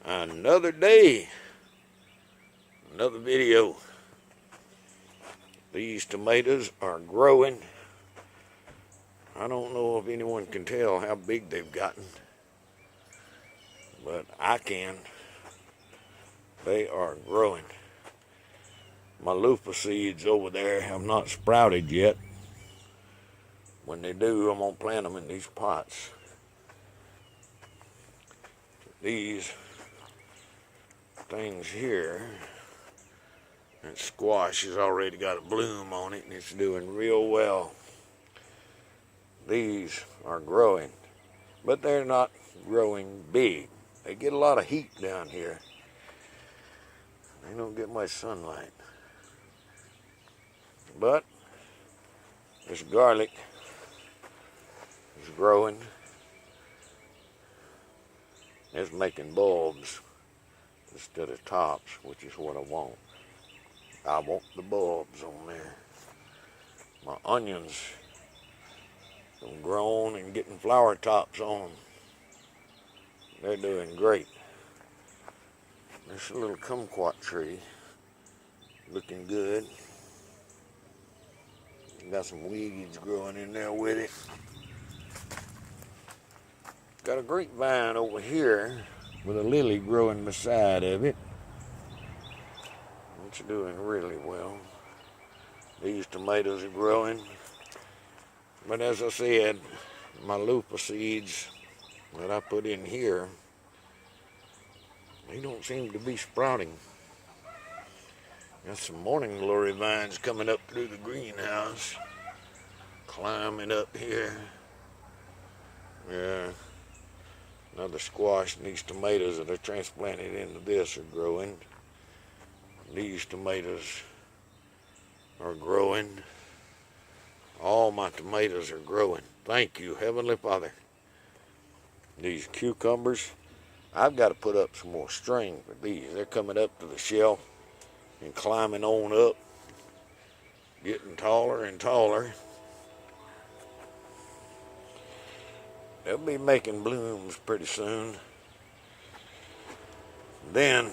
Another day, another video. These tomatoes are growing. I don't know if anyone can tell how big they've gotten, but I can. They are growing. My loofah seeds over there have not sprouted yet. When they do, I'm going to plant them in these pots. These things here, that squash has already got a bloom on it and it's doing real well. These are growing, but they're not growing big. They get a lot of heat down here. They don't get much sunlight. But this garlic is growing. It's making bulbs instead of tops, which is what I want. I want the bulbs on there. My onions have grown and getting flower tops on them. They're doing great. There's a little kumquat tree looking good. Got some weeds growing in there with it. Got a grapevine over here with a lily growing beside of it. It's doing really well. These tomatoes are growing. But as I said, my loofah seeds that I put in here, they don't seem to be sprouting. Got some morning glory vines coming up through the greenhouse, climbing up here. Yeah, another squash, and these tomatoes that are transplanted into this are growing. These tomatoes are growing. All my tomatoes are growing. Thank you, Heavenly Father. These cucumbers, I've got to put up some more string for these. They're coming up to the shelf and climbing on up, getting taller and taller. They'll be making blooms pretty soon. Then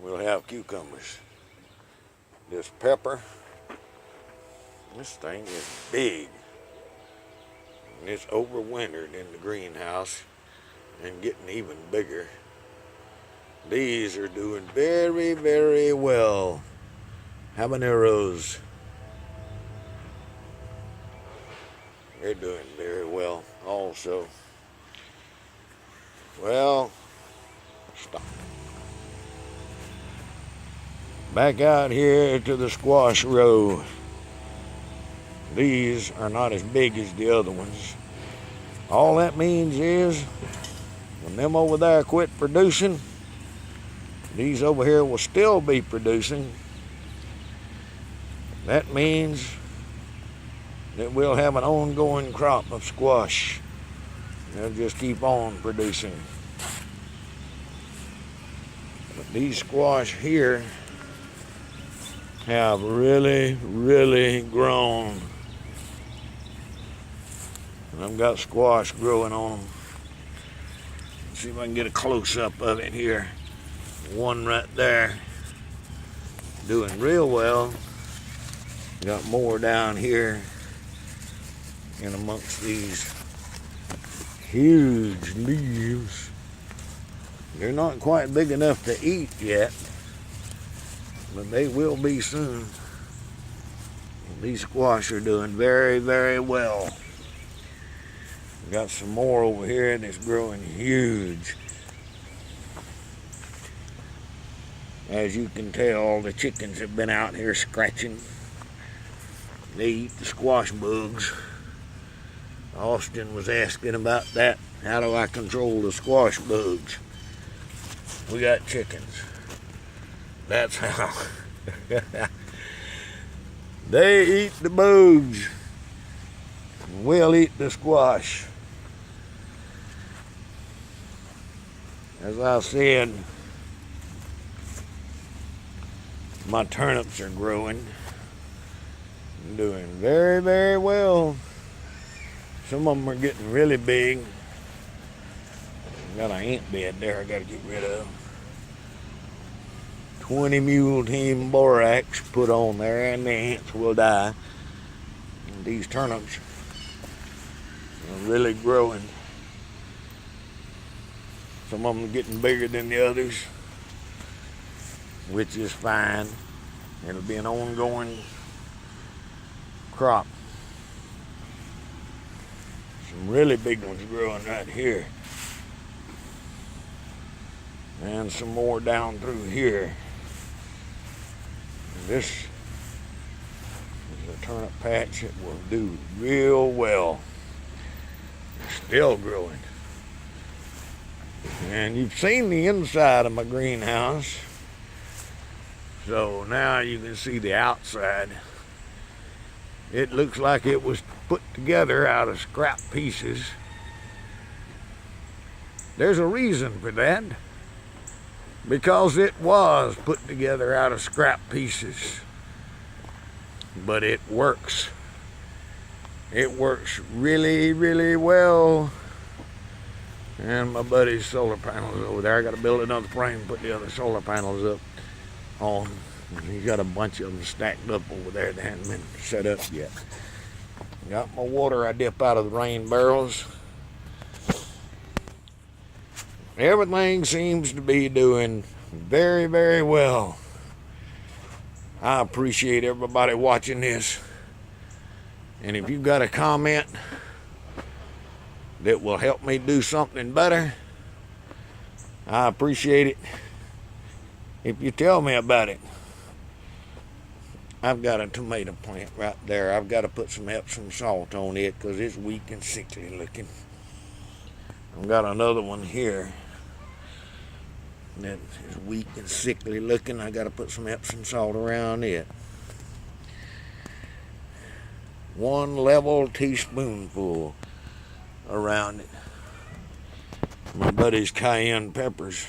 we'll have cucumbers. This pepper, this thing is big. And it's overwintered in the greenhouse and getting even bigger. These are doing very, very well. Habaneros. They're doing very well also. Well, stop. Back out here to the squash row. These are not as big as the other ones. All that means is when them over there quit producing, these over here will still be producing. That means that we'll have an ongoing crop of squash. They'll just keep on producing. But these squash here have really, really grown. And I've got squash growing on them. Let's see if I can get a close-up of it here. One right there, doing real well. Got more down here in amongst these huge leaves. They're not quite big enough to eat yet, but they will be soon. These squash are doing very, very well. Got some more over here that's growing huge. As you can tell, the chickens have been out here scratching. They eat the squash bugs. Austin was asking about that. How do I control the squash bugs? We got chickens. That's how. They eat the bugs. We'll eat the squash. As I said, my turnips are growing. Doing very, very well. Some of them are getting really big. Got an ant bed there I gotta get rid of. 20 mule team borax put on there and the ants will die. And these turnips are really growing. Some of them are getting bigger than the others, which is fine. It'll be an ongoing crop. Some really big ones growing right here. And some more down through here. And this is a turnip patch that will do real well. It's still growing. And you've seen the inside of my greenhouse. So now you can see the outside. It looks like it was put together out of scrap pieces. There's a reason for that. Because it was put together out of scrap pieces. But it works. It works really, really well. And my buddy's solar panels over there. I got to build another frame, put the other solar panels up on. He's got a bunch of them stacked up over there that hadn't been set up yet. Got my water I dip out of the rain barrels. Everything seems to be doing very, very well. I appreciate everybody watching this. And if you've got a comment that will help me do something better, I appreciate it if you tell me about it. I've got a tomato plant right there. I've got to put some Epsom salt on it because it's weak and sickly looking. I've got another one here that is weak and sickly looking. I got to put some Epsom salt around it. 1 level teaspoonful around it. My buddy's cayenne peppers.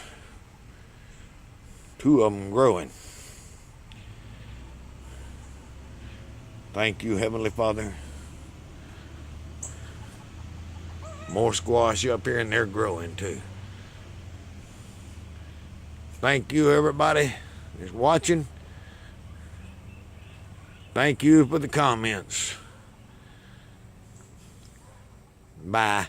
2 of them growing. Thank you, Heavenly Father. More squash up here and they're growing too. Thank you, everybody that's watching. Thank you for the comments. Bye.